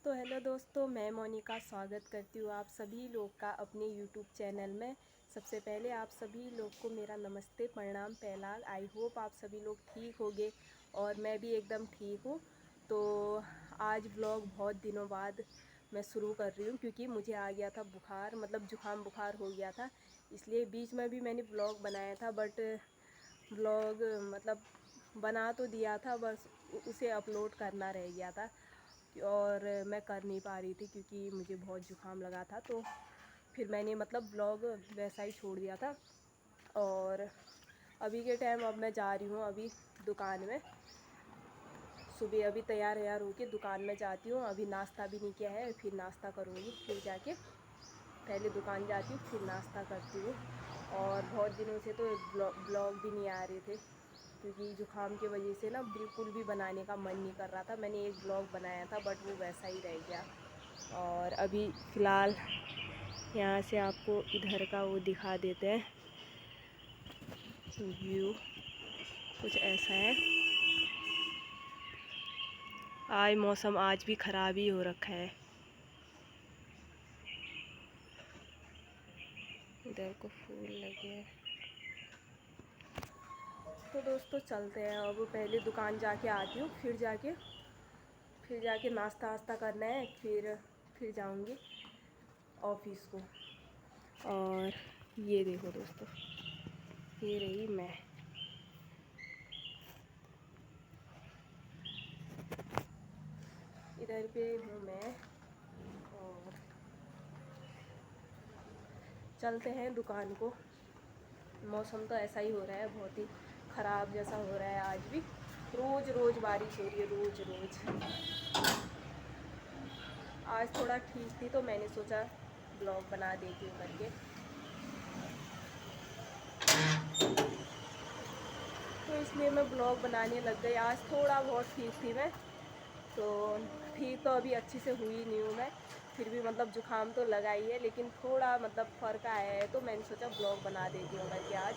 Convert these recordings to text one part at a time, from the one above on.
तो हेलो दोस्तों, मैं मोनिका स्वागत करती हूँ आप सभी लोग का अपने यूट्यूब चैनल में। सबसे पहले आप सभी लोग को मेरा नमस्ते, प्रणाम, पहलाल। आई होप आप सभी लोग ठीक होंगे और मैं भी एकदम ठीक हूँ। तो आज व्लॉग बहुत दिनों बाद मैं शुरू कर रही हूँ क्योंकि मुझे आ गया था बुखार, मतलब जुकाम बुखार हो गया था। इसलिए बीच में भी मैंने व्लॉग बनाया था, बट व्लॉग मतलब बना तो दिया था, बस उसे अपलोड करना रह गया था और मैं कर नहीं पा रही थी क्योंकि मुझे बहुत जुकाम लगा था। तो फिर मैंने मतलब ब्लॉग वैसा ही छोड़ दिया था। और अभी के टाइम अब मैं जा रही हूँ अभी दुकान में। सुबह अभी तैयार होके दुकान में जाती हूँ। अभी नाश्ता भी नहीं किया है, फिर नाश्ता करूँगी, फिर जाके पहले दुकान जाती हूँ, फिर नाश्ता करती हूँ। और बहुत दिनों से तो ब्लॉग भी नहीं आ रहे थे क्योंकि जुकाम की वजह से ना बिल्कुल भी बनाने का मन नहीं कर रहा था। मैंने एक ब्लॉग बनाया था बट वो वैसा ही रह गया। और अभी फ़िलहाल यहाँ से आपको इधर का वो दिखा देते हैं, व्यू कुछ ऐसा है। आज मौसम आज भी ख़राब ही हो रखा है। इधर को फूल लगे हैं। तो दोस्तों चलते हैं, अब पहले दुकान जाके आती हूँ, फिर जाके नाश्ता वास्ता करना है, फिर जाऊँगी ऑफिस को। और ये देखो दोस्तों, ये रही मैं। इधर पे हूँ मैं और चलते हैं दुकान को। मौसम तो ऐसा ही हो रहा है, बहुत ही ख़राब जैसा हो रहा है। आज भी रोज़ बारिश हो रही है, रोज़। आज थोड़ा ठीक थी तो मैंने सोचा ब्लॉग बना देती हूँ करके। तो इसलिए मैं ब्लॉग बनाने लग गई। आज थोड़ा बहुत ठीक थी मैं, तो ठीक तो अभी अच्छी से हुई नहीं हूँ मैं, फिर भी मतलब जुकाम तो लगा ही है, लेकिन थोड़ा मतलब फ़र्क आया है तो मैंने सोचा ब्लॉग बना देती हूँ करके आज।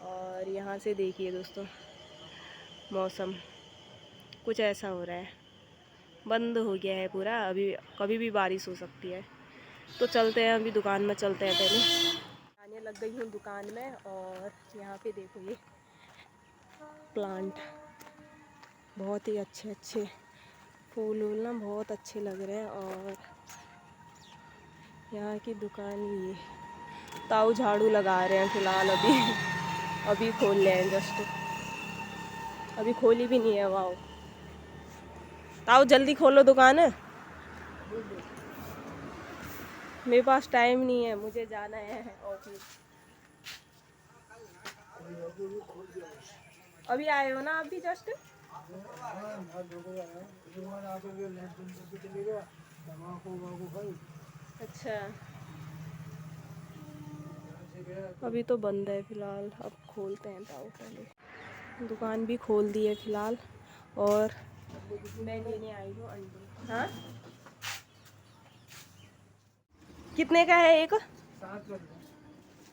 और यहाँ से देखिए दोस्तों, मौसम कुछ ऐसा हो रहा है, बंद हो गया है पूरा। अभी कभी भी बारिश हो सकती है। तो चलते हैं अभी दुकान में, चलते हैं। पहले आने लग गई हूँ दुकान में और यहाँ पे देखो ये प्लांट, बहुत ही अच्छे फूल ना बहुत अच्छे लग रहे हैं। और यहाँ की दुकान ये ताऊ झाड़ू लगा रहे हैं फ़िलहाल। अभी खोल रहे हैं, जस्ट अभी खोली भी नहीं है। वाओ ताऊ जल्दी खोलो दुकान है, मेरे पास टाइम नहीं है, मुझे जाना है ऑफिस। अभी आए हो ना आप भी जस्ट? अच्छा, अभी तो बंद है फ़िलहाल, अब खोलते हैं। ताऊ पहले दुकान भी खोल दी है फ़िलहाल। और मैं लेने आई हूँ अंडे। हाँ, कितने का है एक?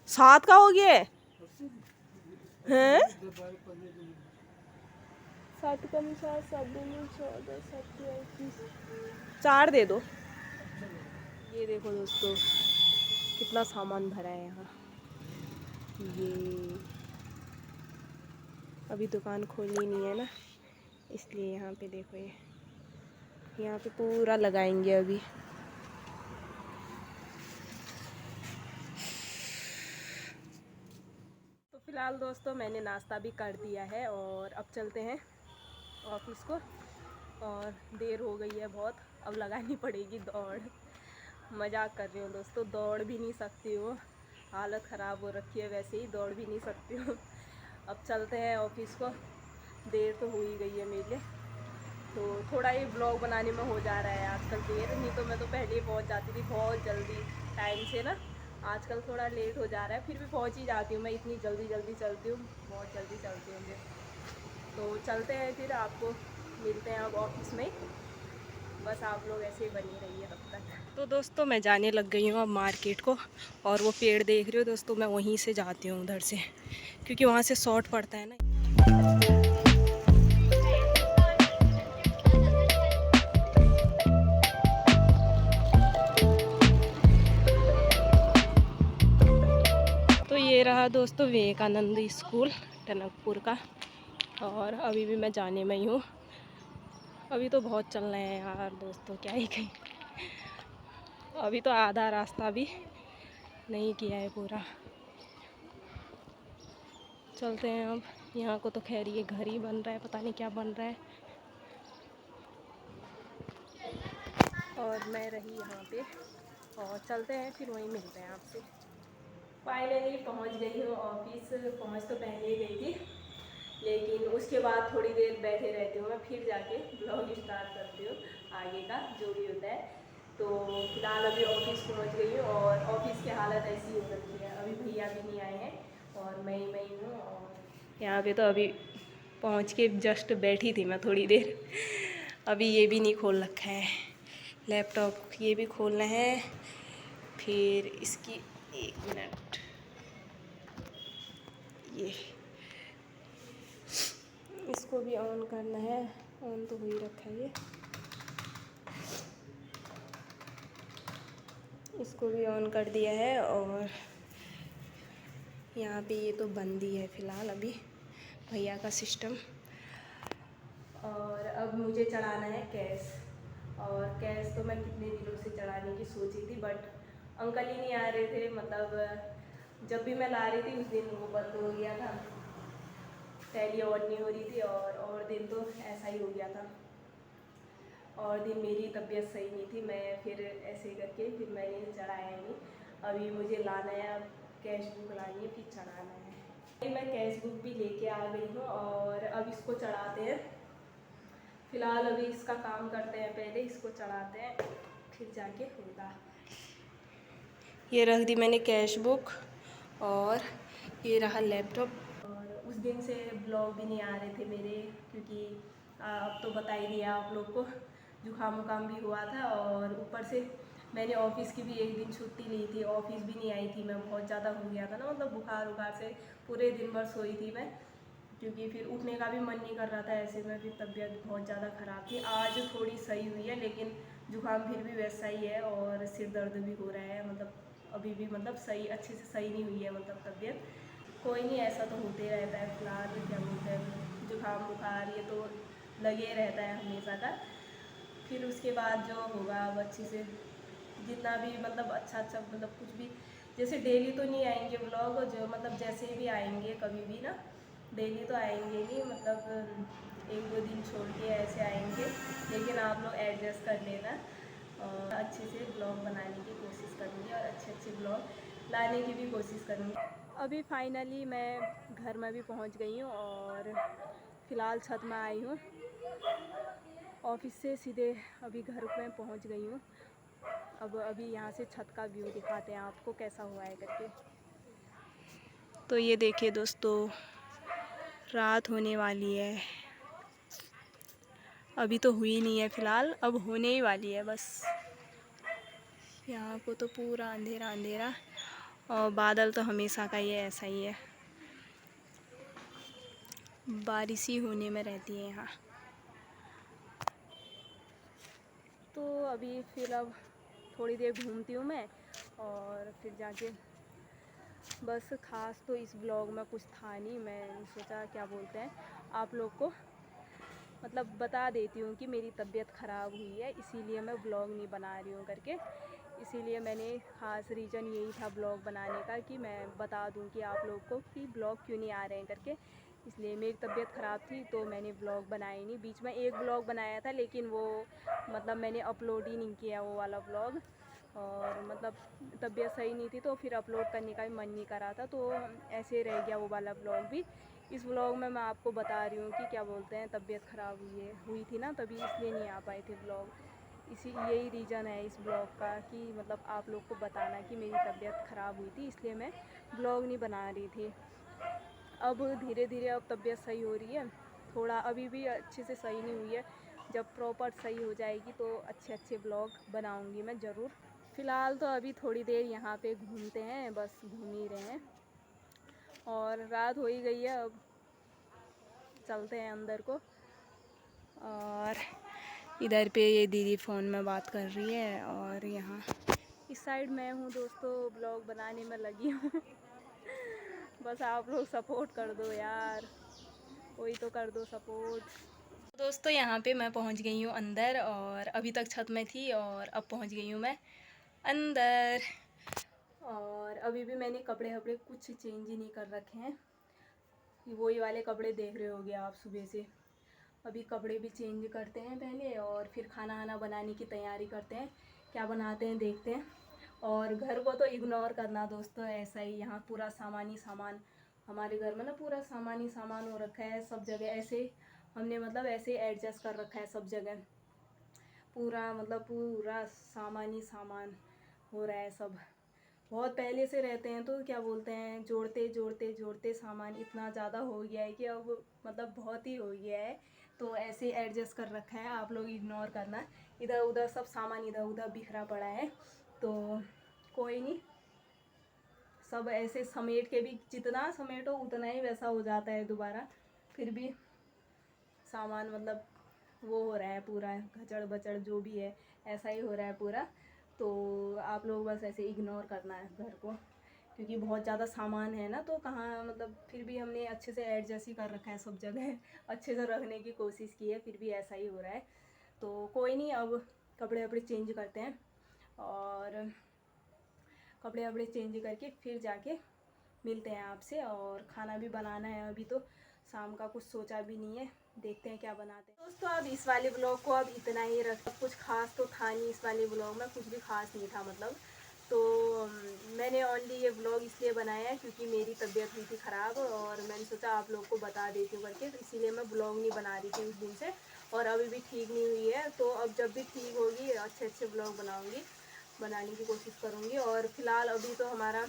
7 का हो गया है? हैं? 7 कम 7 7 14 27 4 दे दो। ये देखो दोस्तों कितना सामान भरा है यहाँ। ये अभी दुकान खोली नहीं है ना, इसलिए यहाँ पे देखो, ये यहाँ पे पूरा लगाएंगे अभी। तो फिलहाल दोस्तों मैंने नाश्ता भी कर दिया है और अब चलते हैं ऑफिस को। और देर हो गई है बहुत, अब लगानी पड़ेगी दौड़। मजाक कर रही हूँ दोस्तों, दौड़ भी नहीं सकती हूँ, हालत ख़राब हो रखी है, वैसे ही दौड़ भी नहीं सकती हूँ। अब चलते हैं ऑफिस को, देर तो हो ही गई है मेरे लिए। तो थोड़ा ही ब्लॉग बनाने में हो जा रहा है आजकल देर, नहीं तो मैं तो पहले ही पहुँच जाती थी बहुत जल्दी टाइम से ना। आजकल थोड़ा लेट हो जा रहा है, फिर भी पहुँच ही जाती हूँ मैं, इतनी जल्दी चलती हूँ, बहुत जल्दी चलती हूँ मैं। तो चलते हैं, फिर आपको मिलते हैं अब ऑफिस में। बस आप लोग ऐसे ही बनी रहिए तब तक। तो दोस्तों मैं जाने लग गई हूँ अब मार्केट को। और वो पेड़ देख रहे हो दोस्तों, मैं वहीं से जाती हूँ उधर से, क्योंकि वहाँ से शॉर्ट पड़ता है ना। था दोस्तों विवेकानंद स्कूल टनकपुर का, और अभी भी मैं जाने में ही हूँ। अभी तो बहुत चल रहे हैं यार दोस्तों, क्या ही कहीं। अभी तो आधा रास्ता भी नहीं किया है पूरा। चलते हैं अब। यहाँ को तो खैर ये घर ही बन रहा है, पता नहीं क्या बन रहा है। और मैं रही यहाँ पे, और चलते हैं फिर वहीं मिलते हैं आपसे। फाइनली पहुँच गई हूँ ऑफिस। पहुँच तो पहले ही गई थी, लेकिन उसके बाद थोड़ी देर बैठे रहती हूँ मैं, फिर जाके ब्लॉग स्टार्ट करती हूँ आगे का जो भी होता है। तो फिलहाल अभी ऑफिस पहुँच गई हूँ, और ऑफिस की हालत ऐसी हो रखी है, अभी भैया भी नहीं आए हैं और मैं ही हूँ। और यहाँ पे तो अभी पहुँच के जस्ट बैठी थी मैं थोड़ी देर। अभी ये भी नहीं खोल रखा है लैपटॉप, ये भी खोलना है। फिर इसकी 1 मिनट, ये इसको भी ऑन करना है। ऑन तो हो ही रखा है, ये इसको भी ऑन कर दिया है। और यहाँ पे ये तो बंद ही है फ़िलहाल अभी भैया का सिस्टम। और अब मुझे चढ़ाना है कैश, और कैश तो मैं कितने दिनों से चढ़ाने की सोची थी, बट अंकल ही नहीं आ रहे थे। मतलब जब भी मैं ला रही थी उस दिन वो बंद हो गया था, टैली ऑन नहीं हो रही थी, और दिन तो ऐसा ही हो गया था। और दिन मेरी तबीयत सही नहीं थी, मैं फिर ऐसे करके फिर मैंने चढ़ाया नहीं। अभी मुझे लाना है, अब कैश बुक लानी है, फिर चढ़ाना है। मैं कैश बुक भी लेके आ गई हूँ, और अब इसको चढ़ाते हैं। फ़िलहाल अभी इसका काम करते हैं, पहले इसको चढ़ाते हैं फिर जाके होगा। ये रख दी मैंने कैश बुक, और ये रहा लैपटॉप। और उस दिन से ब्लॉग भी नहीं आ रहे थे मेरे, क्योंकि अब तो बता ही दिया आप लोग को, जुकाम वुकाम भी हुआ था। और ऊपर से मैंने ऑफ़िस की भी एक दिन छुट्टी ली थी, ऑफ़िस भी नहीं आई थी मैं, बहुत ज़्यादा हो गया था ना, मतलब बुखार वुखार से पूरे दिन भर सोई थी मैं, क्योंकि फिर उठने का भी मन नहीं कर रहा था ऐसे में, फिर तबीयत बहुत ज़्यादा ख़राब थी। आज थोड़ी सही हुई है, लेकिन जुकाम फिर भी वैसा ही है, और सिर दर्द भी हो रहा है। मतलब अभी भी मतलब सही अच्छे से सही नहीं हुई है मतलब तबीयत। कोई नहीं, ऐसा तो होते रहता है। फिलहाल क्या बोलते हैं, जुकाम बुखार ये तो लगे रहता है हमेशा का। फिर उसके बाद जो होगा अब अच्छे से, जितना भी मतलब अच्छा मतलब कुछ भी, जैसे डेली तो नहीं आएंगे व्लॉग, जो मतलब जैसे भी आएंगे कभी भी ना, डेली तो आएंगे नहीं, मतलब 1-2 दिन छोड़ के ऐसे आएंगे। लेकिन आप लोग एडजस्ट कर लेना, और अच्छे से ब्लॉग बनाने की कोशिश करूँगी, और अच्छे ब्लॉग लाने की भी कोशिश करूँगी। अभी फाइनली मैं घर में भी पहुँच गई हूँ, और फ़िलहाल छत में आई हूँ। ऑफिस से सीधे अभी घर में पहुँच गई हूँ। अब अभी यहाँ से छत का व्यू दिखाते हैं आपको कैसा हुआ है करके। तो ये देखिए दोस्तों, रात होने वाली है। अभी तो हुई नहीं है फ़िलहाल, अब होने ही वाली है बस। यहाँ को तो पूरा अंधेरा अंधेरा, और बादल तो हमेशा का ये ऐसा ही है, बारिश ही होने में रहती है यहाँ। तो अभी फिर अब थोड़ी देर घूमती हूँ मैं, और फिर जाके बस। ख़ास तो इस ब्लॉग में कुछ था नहीं, मैं सोचा क्या बोलते हैं आप लोग को मतलब बता देती हूँ कि मेरी तबीयत ख़राब हुई है, इसीलिए मैं ब्लॉग नहीं बना रही हूँ करके। इसीलिए मैंने ख़ास रीज़न यही था ब्लॉग बनाने का, कि मैं बता दूँ कि आप लोग को कि ब्लॉग क्यों नहीं आ रहे हैं करके। इसलिए मेरी तबीयत ख़राब थी तो मैंने ब्लॉग बनाया नहीं। बीच में एक ब्लॉग बनाया था, लेकिन वो मतलब मैंने अपलोड ही नहीं किया वो वाला ब्लॉग, और मतलब तबीयत सही नहीं थी तो फिर अपलोड करने का भी मन नहीं कर रहा था, तो ऐसे रह गया वो वाला ब्लॉग भी। इस व्लॉग में मैं आपको बता रही हूँ कि क्या बोलते हैं, तबीयत ख़राब हुई थी ना, तभी इसलिए नहीं आ पाए थे ब्लॉग। यही रीज़न है इस ब्लॉग का, कि मतलब आप लोग को बताना कि मेरी तबीयत ख़राब हुई थी, इसलिए मैं ब्लॉग नहीं बना रही थी। अब धीरे धीरे अब तबीयत सही हो रही है, थोड़ा अभी भी अच्छे से सही नहीं हुई है। जब प्रॉपर सही हो जाएगी तो अच्छे ब्लॉग बनाऊँगी मैं ज़रूर। फ़िलहाल तो अभी थोड़ी देर यहाँ पे घूमते हैं, बस घूम ही रहे हैं, और रात हो ही गई है। अब चलते हैं अंदर को। और इधर पे ये दीदी फ़ोन में बात कर रही है, और यहाँ इस साइड मैं हूँ दोस्तों, ब्लॉग बनाने में लगी हूँ। बस आप लोग सपोर्ट कर दो यार, कोई तो कर दो सपोर्ट। दोस्तों यहाँ पे मैं पहुँच गई हूँ अंदर, और अभी तक छत में थी और अब पहुँच गई हूँ मैं अंदर। और अभी भी मैंने कपड़े वपड़े कुछ चेंज ही नहीं कर रखे हैं, वही वाले कपड़े देख रहे होगे आप सुबह से। अभी कपड़े भी चेंज करते हैं पहले, और फिर खाना वाना बनाने की तैयारी करते हैं। क्या बनाते हैं देखते हैं। और घर को तो इग्नोर करना दोस्तों, ऐसा ही यहाँ पूरा सामान ही सामान, हमारे घर में ना पूरा सामान ही सामान हो रखा है सब जगह। ऐसे हमने मतलब ऐसे एडजस्ट कर रखा है सब जगह, पूरा मतलब पूरा सामान ही सामान हो रहा है सब। बहुत पहले से रहते हैं तो क्या बोलते हैं, जोड़ते जोड़ते जोड़ते सामान इतना ज़्यादा हो गया है कि अब मतलब बहुत ही हो गया है। तो ऐसे एडजस्ट कर रखा है, आप लोग इग्नोर करना। इधर उधर सब सामान इधर उधर बिखरा पड़ा है, तो कोई नहीं, सब ऐसे समेट के भी जितना समेटो उतना ही वैसा हो जाता है दोबारा। फिर भी सामान मतलब वो हो रहा है पूरा घचड़ बचड़ जो भी है, ऐसा ही हो रहा है पूरा। तो आप लोग बस ऐसे इग्नोर करना है घर को, क्योंकि बहुत ज़्यादा सामान है ना, तो कहाँ मतलब फिर भी हमने अच्छे से एडजस्ट ही कर रखा है सब जगह, अच्छे से रखने की कोशिश की है, फिर भी ऐसा ही हो रहा है। तो कोई नहीं, अब कपड़े वपड़े चेंज करते हैं, और कपड़े वपड़े चेंज करके फिर जाके मिलते हैं आपसे। और खाना भी बनाना है, अभी तो शाम का कुछ सोचा भी नहीं है, देखते हैं क्या बनाते हैं। दोस्तों अब इस वाले ब्लॉग को अब इतना ही रख, कुछ खास तो था नहीं इस वाले ब्लॉग में, कुछ भी खास नहीं था मतलब। तो मैंने ओनली ये ब्लॉग इसलिए बनाया है क्योंकि मेरी तबीयत हुई थी ख़राब, और मैंने सोचा आप लोग को बता देती हूँ करके, तो इसीलिए मैं ब्लॉग नहीं बना रही थी उस दिन से। और अभी भी ठीक नहीं हुई है, तो अब जब भी ठीक होगी अच्छे अच्छे ब्लॉग बनाऊँगी, बनाने की कोशिश करूँगी। और फ़िलहाल अभी तो हमारा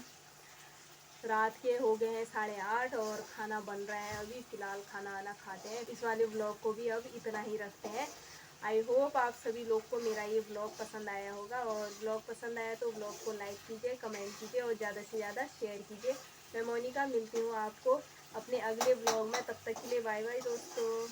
रात के हो गए हैं 8:30, और खाना बन रहा है अभी। फ़िलहाल खाना आना खाते हैं। इस वाले ब्लॉग को भी अब इतना ही रखते हैं। आई होप आप सभी लोग को मेरा ये ब्लॉग पसंद आया होगा, और ब्लॉग पसंद आया तो ब्लॉग को लाइक कीजिए, कमेंट कीजिए, और ज़्यादा से ज़्यादा शेयर कीजिए। मैं मोनिका मिलती हूँ आपको अपने अगले ब्लॉग में, तब तक के लिए बाय बाय दोस्तों।